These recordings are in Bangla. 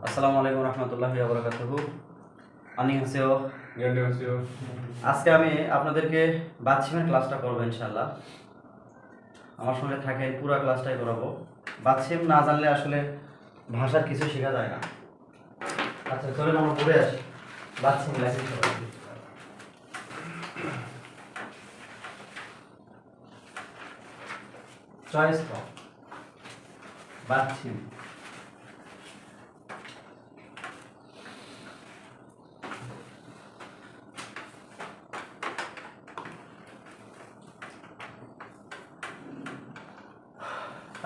আসসালামু আলাইকুম রহমতুল্লাহি ওয়া বারাকাতুহু। আনিহাসেও আজকে আমি আপনাদেরকে বাচ্চিমের ক্লাসটা করবো ইনশাআল্লাহ। আমার সঙ্গে থাকেন, পুরো ক্লাসটাই করাবো। বাচ্চিম না জানলে আসলে ভাষার কিছু শেখা যায় না। আচ্ছা চলেন আমরা পড়ে আসি বাচ্চিম লেসন করাবো। চয়েস কর বাচ্চিম।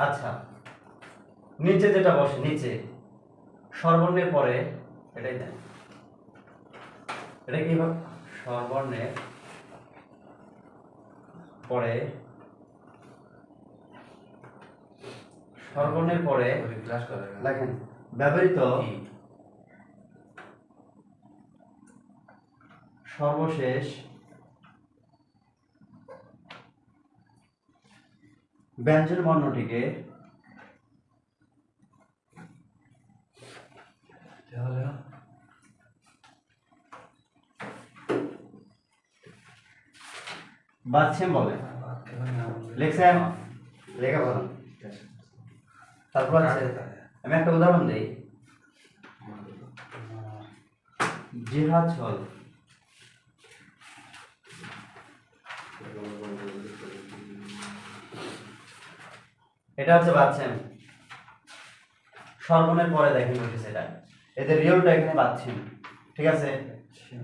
আচ্ছা, নিচে যেটা বসে, নিচে স্বরবর্ণের পরে এটাই দেন। এটা কি স্বরবর্ণের পরে, স্বরবর্ণের পরে লেখেন ব্যবহৃত সর্বশেষ ব্যঞ্জন বর্ণটিকে বাচ্চিম বলে। লিখছেন? লেখা বলেন। তারপর আছে, আমি একটা উদাহরণ দিই। জিহাদ ছল, এটা হচ্ছে বাচ্চিম। স্বরবর্ণের পরে দেখেন বসেছে এটা, এদের রিয়েলটা এখানে বাচ্চিম। ঠিক আছে,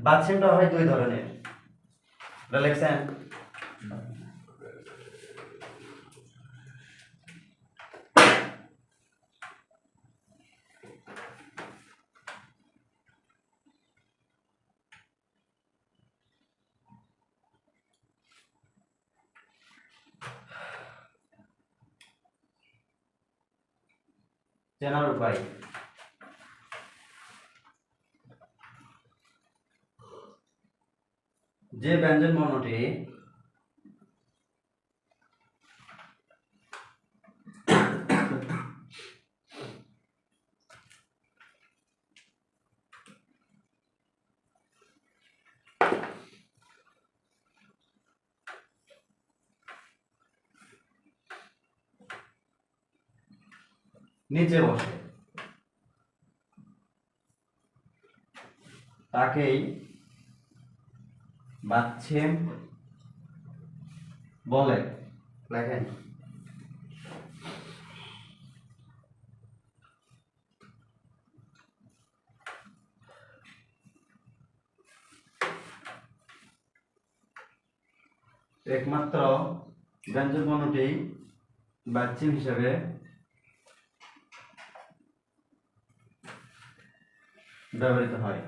বাচ্চিমটা হয় দুই ধরনের। এটা লিখছেন? চেনার উপায়, যে ব্যঞ্জন বর্ণটি নিচে বসে তাকেই বাচ্চিম বলে। লেখেন একমাত্র ব্যঞ্জন বর্ণটি বাচ্চিম হিসেবে ব্যবহৃত হয়।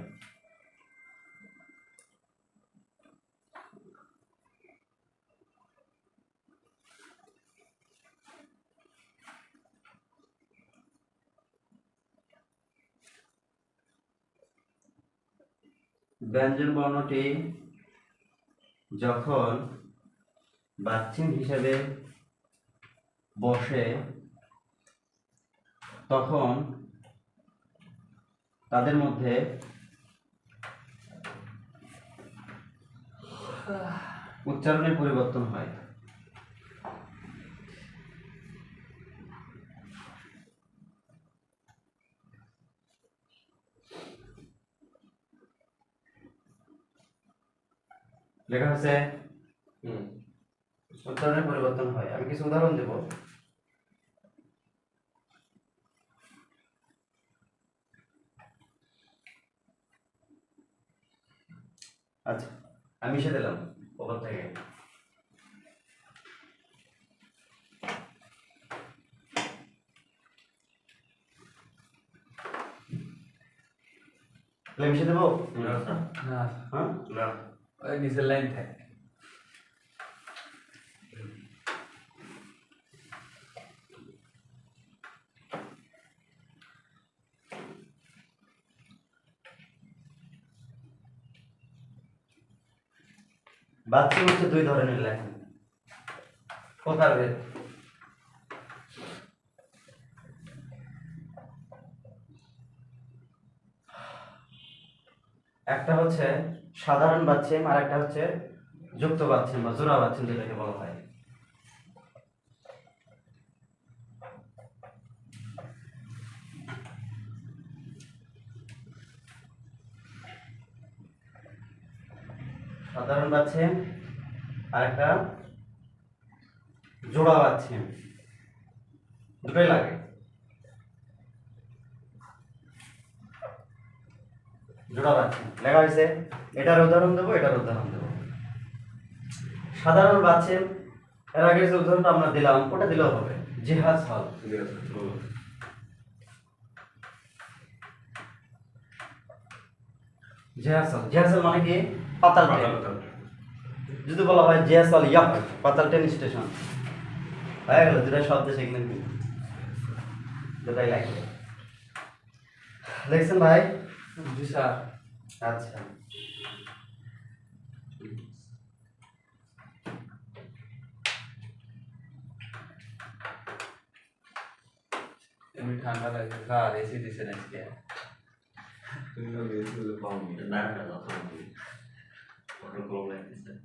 ব্যঞ্জন বর্ণটি যখন বাচ্চিম হিসেবে বসে তখন তাদের মধ্যে উচ্চারণের পরিবর্তন হয়। লেখা আছে উচ্চারণের পরিবর্তন হয়। আমি কিছু উদাহরণ দেব। আচ্ছা, আমি এসে দিলাম ওপর থেকে। মিশে দেবো না, হ্যাঁ, ওই নিচের লাইন থাকে। বাচ্চিম হচ্ছে দুই ধরনের লেখা, প্রকারভেদ। একটা হচ্ছে সাধারণ বাচ্চিম আর একটা হচ্ছে যুক্ত বাচ্চিম বা জোড়া বাচ্চিম যেটাকে বলা হয়। সাধারণ বাচ্চিম আর একটা জোড়া বাচ্চিম, দুটোই লাগে। জোড়া বাচ্চিম লেখা হয়েছে, এটার উদাহরণ দেবো, এটার উদাহরণ দেবো। সাধারণ বাচ্চিম এর আগে যে উদাহরণটা আমরা দিলাম ওটা দিলেও হবে, জিহাজ হল। জিহাজ হল, জিহাজ হল মানে কি? পাতাল ট্রেন। যদি বলা হয় জিহাজ হল ইয়াক, পাতাল ট্রেন স্টেশন, হয়ে গেল দুটা শব্দ শিখলেন, দুটাই লাগবে। দেখছেন ভাই? জি স্যার। আচ্ছা, এমনি ঠান্ডা লাগে স্যার, এসি দিছেন আজকে। তুমি তো গেছিলে পাওনি না না না কোনো প্রবলেম নেই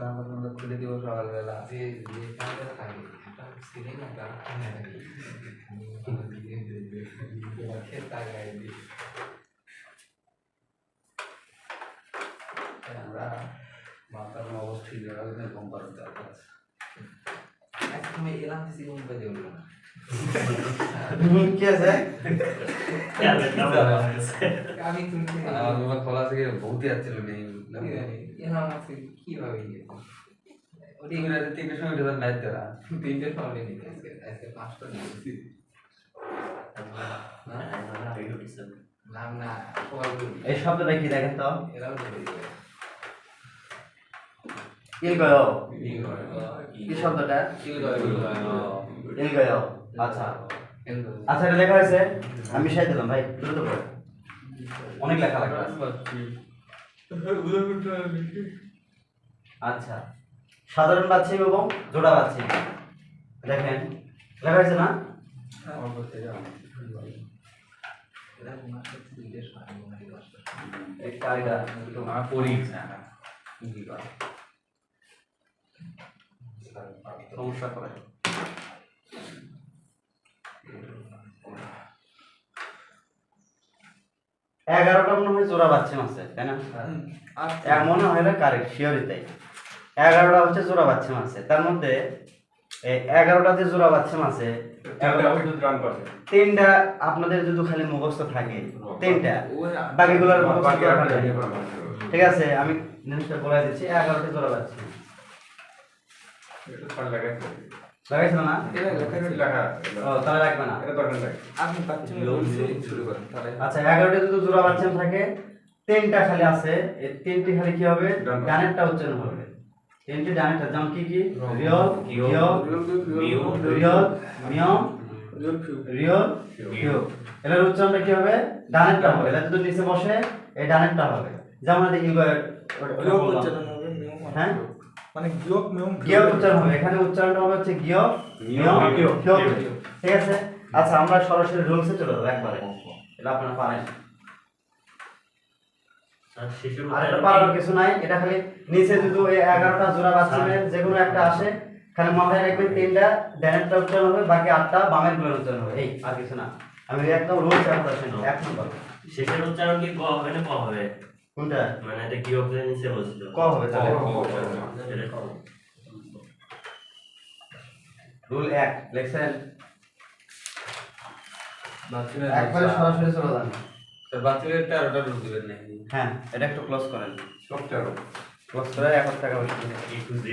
আমরা খুলে দিব সকালবেলা। যে যে কাজে থাকে এটা সিলিং একটা খেতা গায়ে দিয়ে আমরা মাথার অবস্থিত ঘুম পাড়তে দরকার আছে। তুমি এলাম দিছি ঘুম পাড়তে উঠলো না। কি আছে? আমি তুমি আমার খোলা থেকে বহুত যাচ্ছিল নেই এলাম আছে কিভাবে ইংরেজি তিনটের সময় উঠে ম্যাচ দেওয়া, তিনটের সময় নিতে আজকে আজকে 5টা দিয়েছি নাম না সবাই এই শব্দটা কি দেখেন তো? এরাও বলে দিবে ইলগয়, কি কি শব্দটা? ইলগয় ইলগয়। আচ্ছা আচ্ছা, এটা লেখা হয়েছে, আমি মিশাই দিলাম ভাই, দ্রুত করে, অনেক লেখা লাগবে। আচ্ছা, সাধারণ বাচ্চিম এবং জোড়া বাচ্চিম দেখেন লেখা হয়েছে না? আমার করতে যাও এরা তোমার সাথে দিলে সহায় মনে হয় একটা এটা তোমার পড়ি না কি কর সমস্যা করে। 11টা মনে হয় জোড়া বাচ্চিম আছে, তাই না? মনে হয় না, কারেক্ট, শিওরই তাই। 11টা হচ্ছে জোড়া বাচ্চিম আছে, তার মধ্যে এই 11টাতে জোড়া বাচ্চিম আছে, 3টা আপনাদের যদি খালি মুখস্থ থাকে, 3টা বাকিগুলোর মুখস্থ করা থাকে। ঠিক আছে, আমি জিনিসটা বলে দিচ্ছি, 11টা জোড়া বাচ্চিম লাগাইছিল না? ও তাহলে রাখবে না। আপনি বাচ্চা শুরু করেন তাহলে। আচ্ছা, 11টা যদি জোড়া বাচ্চিম থাকে, 3টা খালি আছে, এই 3টি খালি কি হবে? ডানেরটা উচ্চারণ হবে। 3টি ডানেরটা, যেমন কি কি? রিয়ল, গিয়ল, রিয়ল, মিয়ম, রিয়ল, কিউ। এর উচ্চারণটা কি হবে? ডানেরটা হবে। এটা যদি নিচে বসে এই ডানেরটা হবে। যেমন এই উচ্চারণ হবে, হ্যাঁ মানে গিয়ক মিয়ম গিয়ক উচ্চারণ হবে, এখানে উচ্চারণটা হবে হচ্ছে গিয়ক মিয়ম কিউ। ঠিক আছে, আচ্ছা আমরা সরাসরি রুলসে চলে যাব একবারে, এটা আপনারা পারেন। আর এটা পারার কিছু নাই, এটা খালি নিচে যদি ওই 11টা জোড়া বাচ্চিমের যে কোনো একটা আসে, খালি মাথায় রাখবেন 3টা ডানেরটা উচ্চারণ হবে, বাকি 8টা বামের গুলো উচ্চারণ হবে, এই আর কিছু না। আমি একদম রুলস একদম এক নম্বর। শেষের উচ্চারণ কি ক হবে না ক হবে? কোনটা? মানে এটা কি অবস্থায় নিচে বলছিল? ক হবে তাহলে। রুল 1 লেখছেন, বাচ্চাদের একবারে সরাসরি চলে যান। স্যার বাচ্চাদের 13টা রুল দিবেন নাকি? হ্যাঁ, এটা একটু ক্লোজ করেন, সব 13 ক্লোজ করে 1 টাকা বেশি। A to Z